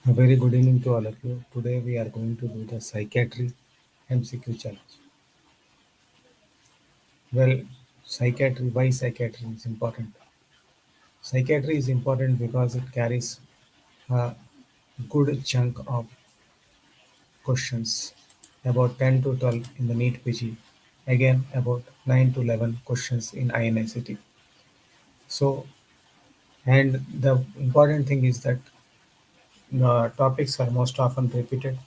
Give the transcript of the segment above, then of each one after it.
A very good evening to all of you. Today we are going to do the psychiatry MCQ challenge. Well, psychiatry, why psychiatry is important? Psychiatry is important because it carries a good chunk of questions, about 10 to 12 in the NEET PG, again about 9 to 11 questions in INICT. So, and the important thing is that the topics are most often repeated.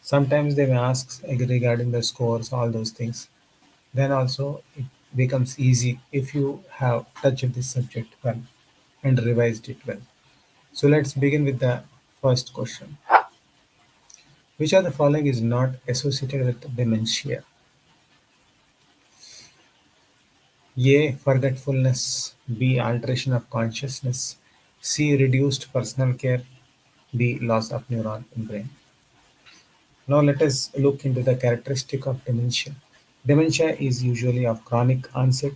Sometimes they may ask regarding the scores, all those things. Then also it becomes easy if you have touched this subject well and revised it well. So let's begin with the first question. Which of the following is not associated with dementia? A. Forgetfulness. B. Alteration of consciousness. C. Reduced personal care. D. Loss of neuron in brain. Now let us look into the characteristic of dementia. Dementia is usually of chronic onset.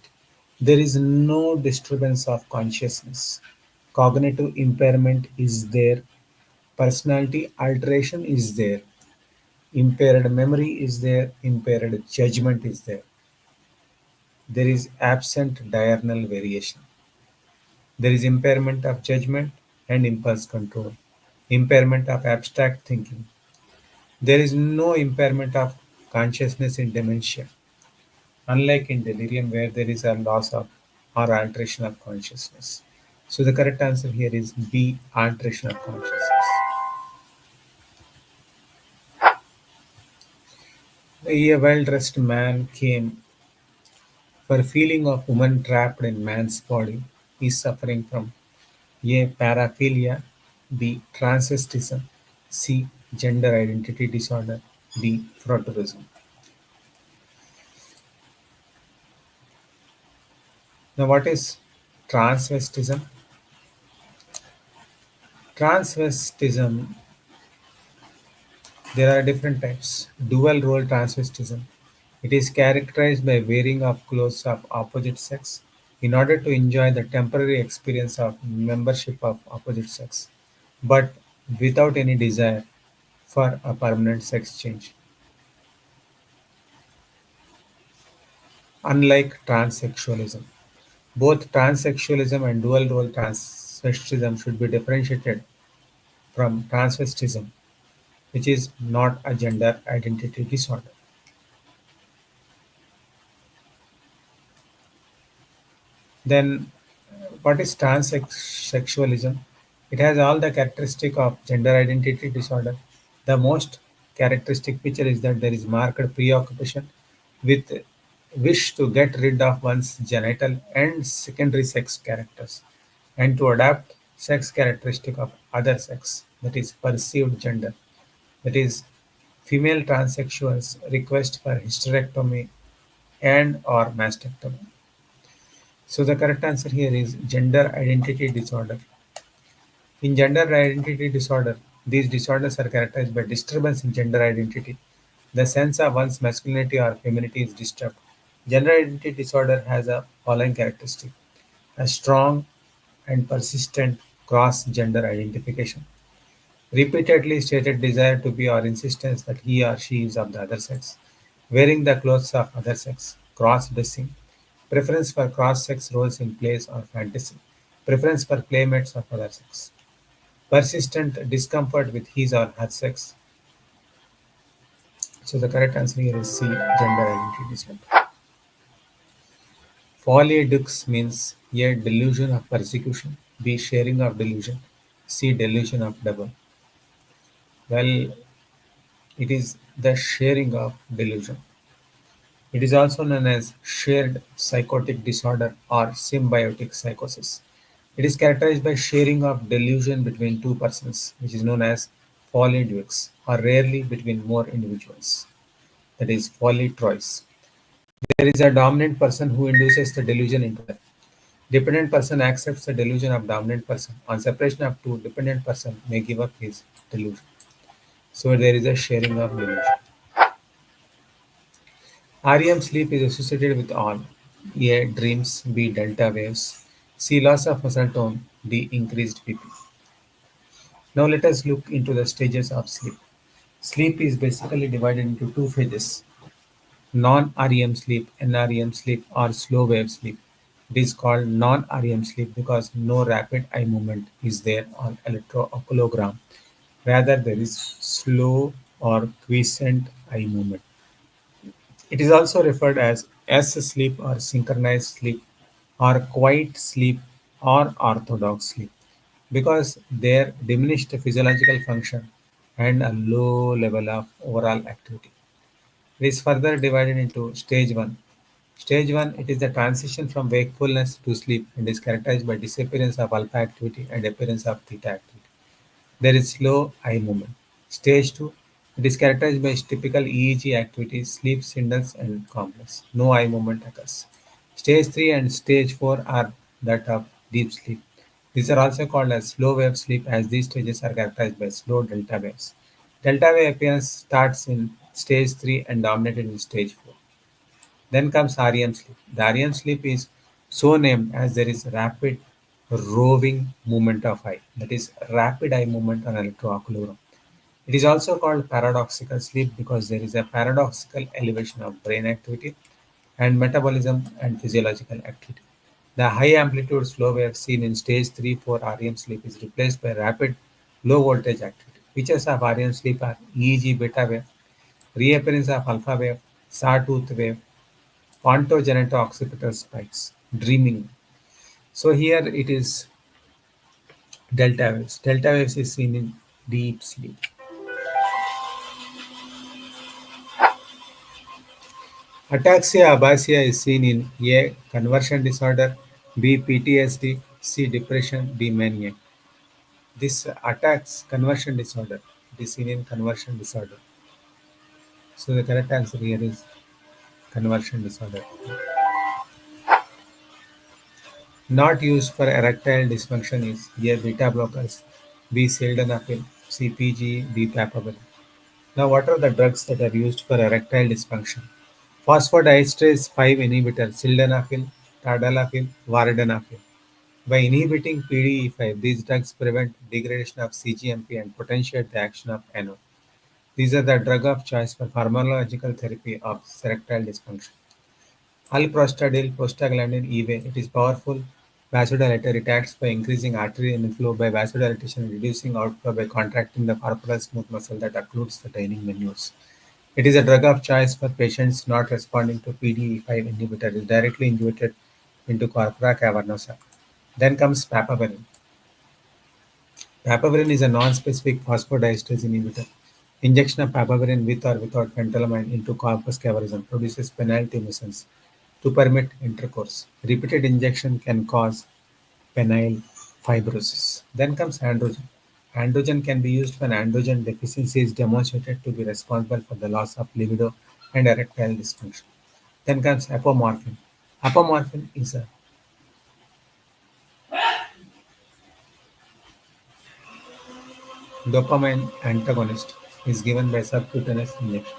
There is no disturbance of consciousness. Cognitive impairment is there. Personality alteration is there. Impaired memory is there. Impaired judgment is there. There is absent diurnal variation. There is impairment of judgment and impulse control. Impairment of abstract thinking. There is no impairment of consciousness in dementia, unlike in delirium where there is a loss of or alteration of consciousness. So the correct answer here is B, alteration of consciousness. A well-dressed man came for feeling of woman trapped in man's body. He is suffering from A, paraphilia, B, transvestism, C, gender identity disorder, D, frotteurism. Now what is transvestism? Transvestism, there are different types. Dual role transvestism. It is characterized by wearing of clothes of opposite sex in order to enjoy the temporary experience of membership of opposite sex, but without any desire for a permanent sex change. Unlike transsexualism, both transsexualism and dual role transvestism should be differentiated from transvestism, which is not a gender identity disorder. Then, what is transsexualism? It has all the characteristic of gender identity disorder. The most characteristic feature is that there is marked preoccupation with wish to get rid of one's genital and secondary sex characters and to adapt sex characteristic of other sex, that is perceived gender. That is, female transsexuals request for hysterectomy and or mastectomy. So the correct answer here is gender identity disorder. In gender identity disorder, these disorders are characterized by disturbance in gender identity. The sense of one's masculinity or femininity is disturbed. Gender identity disorder has a following characteristic: a strong and persistent cross-gender identification, repeatedly stated desire to be or insistence that he or she is of the other sex, wearing the clothes of other sex, cross-dressing, preference for cross-sex roles in plays or fantasy, preference for playmates of other sex, persistent discomfort with his or her sex. So the correct answer here is C, gender identity disorder. Folie deux means A, delusion of persecution, B, sharing of delusion, C, delusion of double. Well, it is the sharing of delusion. It is also known as shared psychotic disorder or symbiotic psychosis. It is characterized by sharing of delusion between two persons, which is known as folie deux, or rarely between more individuals. That is folie trois. There is a dominant person who induces the delusion into them. Dependent person accepts the delusion of dominant person. On separation of two, dependent person may give up his delusion. So there is a sharing of delusion. REM sleep is associated with all: A. Dreams, B. Delta waves, C. Loss of muscle tone, D. Increased BP. Now let us look into the stages of sleep. Sleep is basically divided into two phases: non-REM sleep, NREM sleep, or slow wave sleep. It is called non-REM sleep because no rapid eye movement is there on electroocologram. Rather, there is slow or quiescent eye movement. It is also referred as S sleep or synchronized sleep or quiet sleep or orthodox sleep because their diminished physiological function and a low level of overall activity. It is further divided into stage 1. Stage 1, it is the transition from wakefulness to sleep and is characterized by disappearance of alpha activity and appearance of theta activity. There is slow eye movement. Stage 2, it is characterized by typical EEG activities, sleep signals, and calmness. No eye movement occurs. Stage 3 and Stage 4 are that of deep sleep. These are also called as slow wave sleep as these stages are characterized by slow delta waves. Delta wave appearance starts in Stage 3 and dominated in Stage 4. Then comes REM sleep. The REM sleep is so named as there is rapid roving movement of eye, that is rapid eye movement on electroocular. It is also called paradoxical sleep because there is a paradoxical elevation of brain activity and metabolism and physiological activity. The high amplitude slow wave seen in stage 3-4 REM sleep is replaced by rapid low voltage activity. Features of REM sleep are EEG beta wave, reappearance of alpha wave, sawtooth wave, occipital spikes, dreaming. So here it is delta waves. Delta waves is seen in deep sleep. Ataxia abasia is seen in A. Conversion disorder, B. PTSD, C. Depression, D. Mania. This attacks conversion disorder. It is seen in conversion disorder. So the correct answer here is conversion disorder. Not used for erectile dysfunction is A. Beta blockers, B. Sildenafil, C. PG, D. Papaverine. Now, what are the drugs that are used for erectile dysfunction? Phosphodiesterase 5 inhibitor, sildenafil, tadalafil, vardenafil. By inhibiting PDE5, these drugs prevent degradation of CGMP and potentiate the action of NO. These are the drug of choice for pharmacological therapy of erectile dysfunction. Alprostadil, prostaglandin EVA. It is powerful vasodilator. It acts by increasing arterial inflow by vasodilatation and reducing outflow by contracting the corporal smooth muscle that occludes the draining venules. It is a drug of choice for patients not responding to PDE5 inhibitor. It is directly injected into corpora cavernosa. Then comes papaverine. Papaverine is a non-specific phosphodiesterase inhibitor. Injection of papaverine with or without phentolamine into corpus cavernosum produces penile tumescence to permit intercourse. Repeated injection can cause penile fibrosis. Then comes androgen. Androgen can be used when androgen deficiency is demonstrated to be responsible for the loss of libido and erectile dysfunction. Then comes apomorphine. Apomorphine is a dopamine antagonist is given by subcutaneous injection.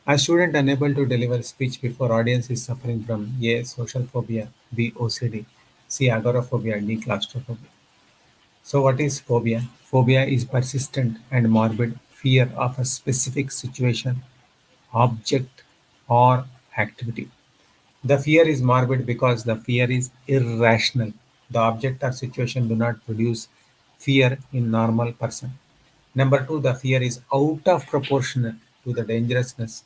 A student unable to deliver speech before audience is suffering from A. Social phobia, B. OCD, C. Agoraphobia, D. Claustrophobia. So, what is phobia? Phobia is persistent and morbid fear of a specific situation, object, or activity. The fear is morbid because the fear is irrational. The object or situation do not produce fear in normal person. Number two, the fear is out of proportion to the dangerousness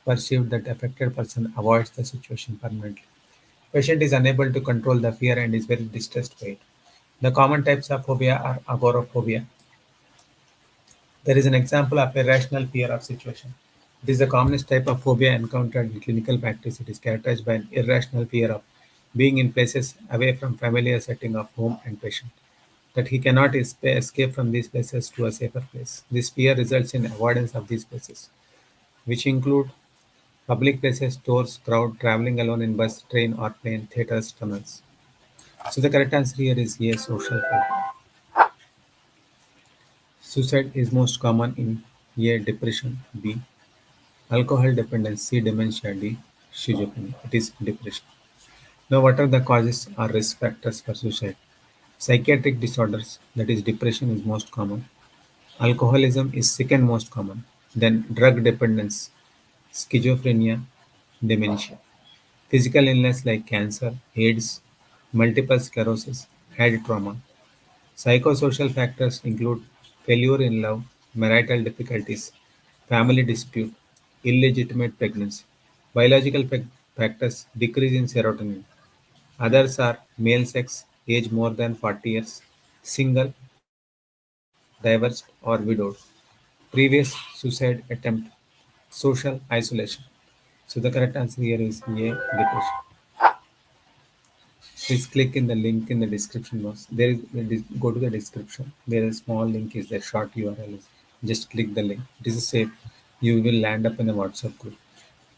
perceived that affected person avoids the situation permanently. Patient is unable to control the fear and is very distressed by it. The common types of phobia are agoraphobia. There is an example of irrational fear of situation. It is the commonest type of phobia encountered in clinical practice. It is characterized by an irrational fear of being in places away from familiar setting of home and patient, that he cannot escape from these places to a safer place. This fear results in avoidance of these places, which include public places, stores, crowd, traveling alone in bus, train, or plane, theaters, tunnels. So the correct answer here is yes, social phobia. Suicide is most common in A. Depression. B. Alcohol dependence. C. Dementia. D. Schizophrenia. It is depression. Now, what are the causes or risk factors for suicide? Psychiatric disorders, that is, depression, is most common. Alcoholism is second most common. Then, drug dependence, schizophrenia, dementia. Physical illness like cancer, AIDS, multiple sclerosis, head trauma. Psychosocial factors include failure in love, marital difficulties, family dispute, illegitimate pregnancy. Biological factors decrease in serotonin. Others are male sex, age more than 40 years, single, divorced, or widowed, previous suicide attempt, social isolation. So the correct answer here is A, depression. Please click in the link in the description box. There is go to the description. There is a small link is there, short URL is. Just click the link. It is safe. You will land up in a WhatsApp group.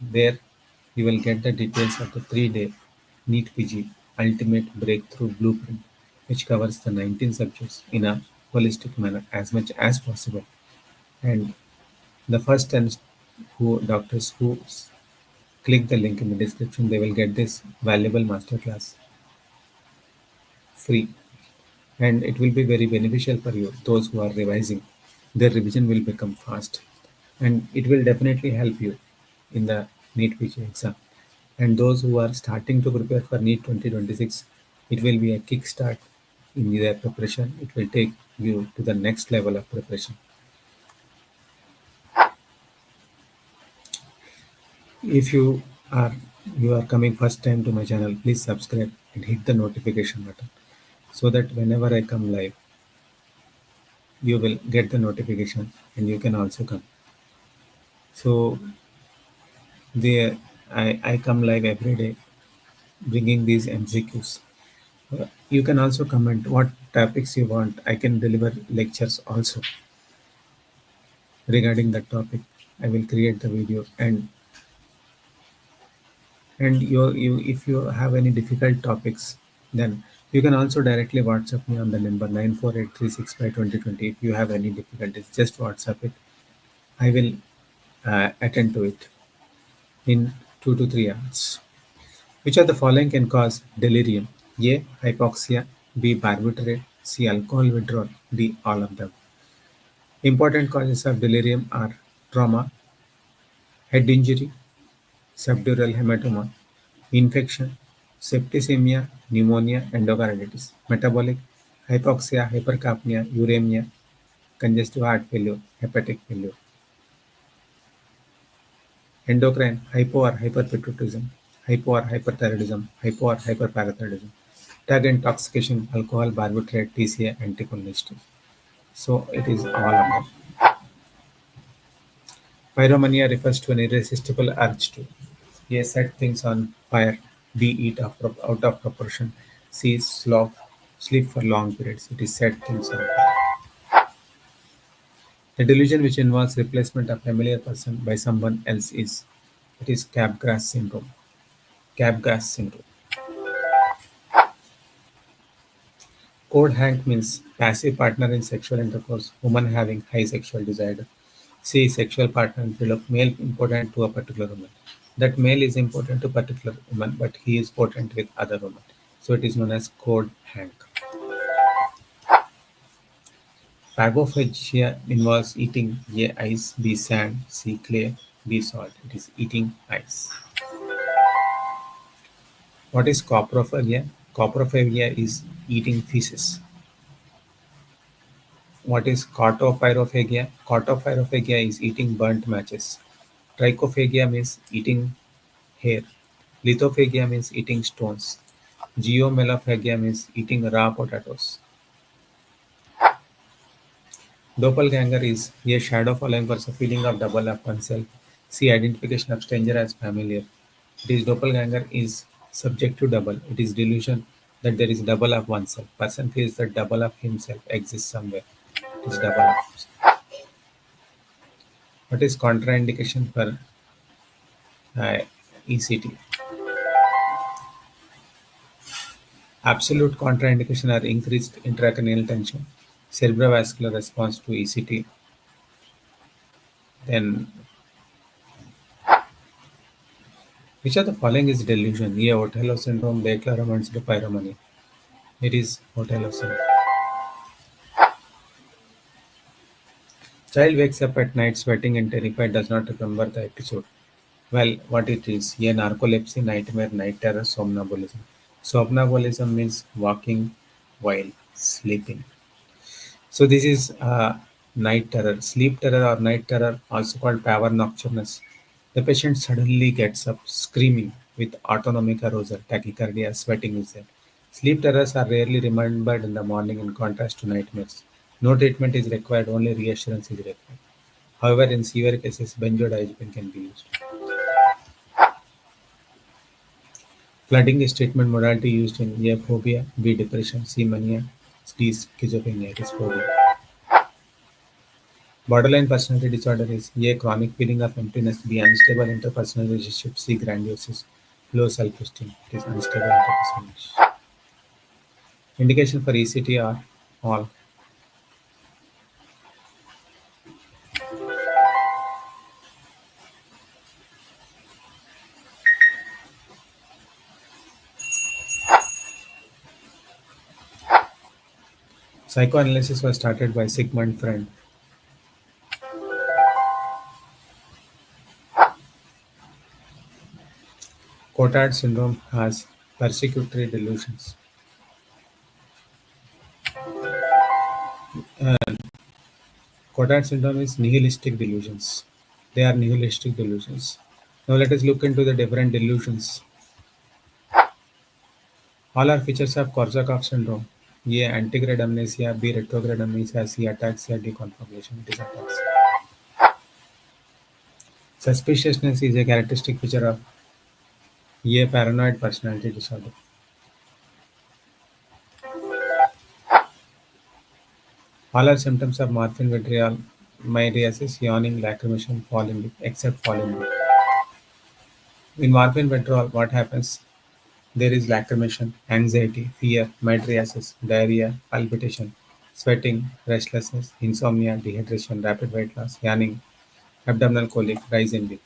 There you will get the details of the 3-day Neet PG Ultimate Breakthrough Blueprint, which covers the 19 subjects in a holistic manner as much as possible. And the first 10 who doctors who click the link in the description, they will get this valuable masterclass free, and it will be very beneficial for you. Those who are revising, their revision will become fast, and it will definitely help you in the NEET PG exam. And those who are starting to prepare for NEET 2026, it will be a kickstart in their preparation. It will take you to the next level of preparation. If you are coming first time to my channel, please subscribe and hit the notification button so that whenever I come live, you will get the notification and you can also come. So the I come live every day bringing these MCQs. You can also comment what topics you want. I can deliver lectures also regarding that topic. I will create the video, and you if you have any difficult topics, then you can also directly WhatsApp me on the number 948365220. If you have any difficulties, just WhatsApp it. I will attend to it in 2 to 3 hours. Which of the following can cause delirium? A. Hypoxia. B. Barbiturate. C. Alcohol withdrawal. D. All of them. Important causes of delirium are trauma, head injury, subdural hematoma, infection, septicemia, pneumonia, endocarditis, metabolic, hypoxia, hypercapnia, uremia, congestive heart failure, hepatic failure, endocrine, hypo or hyperpatriotism, hypo or hyperthyroidism, hypo or hyperparathyroidism, drug intoxication, alcohol, barbiturate, TCA, anticholinergic. So it is all of them. Pyromania refers to an irresistible urge to A. Set things on fire, B. Eat out of proportion, C. Sleep for long periods. It is set things on fire. The delusion which involves replacement of familiar person by someone else is it is Capgras syndrome. Capgras syndrome. Code hank means passive partner in sexual intercourse, woman having high sexual desire. C. Sexual partner male important to a particular woman. That male is important to particular woman, but he is potent with other women. So it is known as code hank. Pagophagia involves eating A. Ice, B. Sand, C. Clay, D. Salt. It is eating ice. What is coprophagia? Coprophagia is eating feces. What is cotopyrophagia? Cotopyrophagia is eating burnt matches. Trichophagia means eating hair. Lithophagia means eating stones. Geomelophagia means eating raw potatoes. Doppelganger is a shadow following for a feeling of double of oneself. See identification of stranger as familiar. It is doppelganger is subject to double. It is delusion that there is double of oneself. Person feels that double of himself exists somewhere. It is double of himself. What is contraindication for ECT? Absolute contraindication are increased intracranial tension, cerebrovascular response to ECT, Then, which of the following is delusion? A. Otello syndrome, B. Clairvoyance, D. pyromania. It is Otello syndrome. Child wakes up at night sweating and terrified, does not remember the episode. Well, what it is? A. Narcolepsy, nightmare, night terror, somnambulism. Somnambulism means walking while sleeping. So this is night terror, sleep terror or night terror, also called pavor nocturnus. The patient suddenly gets up screaming with autonomic arousal, tachycardia, sweating is there. Sleep terrors are rarely remembered in the morning in contrast to nightmares. No treatment is required, only reassurance is required. However, in severe cases, benzodiazepine can be used. Flooding is treatment modality used in A. Phobia, B. Depression, C. Mania, D. Schizophrenia. It is phobia. Borderline personality disorder is A. Chronic feeling of emptiness, B. Unstable interpersonal relationships, C. Grandiosis, low self-esteem. It is unstable interpersonal relationships. Indication for ECT are all. Psychoanalysis was started by Sigmund Freud. Cotard syndrome has persecutory delusions. Cotard syndrome is nihilistic delusions. They are nihilistic delusions. Now let us look into the different delusions. All are features of Korsakoff syndrome. A. Antegrade amnesia, B. Retrograde amnesia, C. Ataxia, D. Confabulation. It is ataxia. Suspiciousness is a characteristic feature of A. Paranoid personality disorder. All are symptoms of morphine withdrawal, mydriasis, yawning, lacrimation, falling lip, except falling lip. In morphine withdrawal, what happens? There is lacrimation, anxiety, fear, mydriasis, diarrhea, palpitation, sweating, restlessness, insomnia, dehydration, rapid weight loss, yawning, abdominal colic, rise in lip.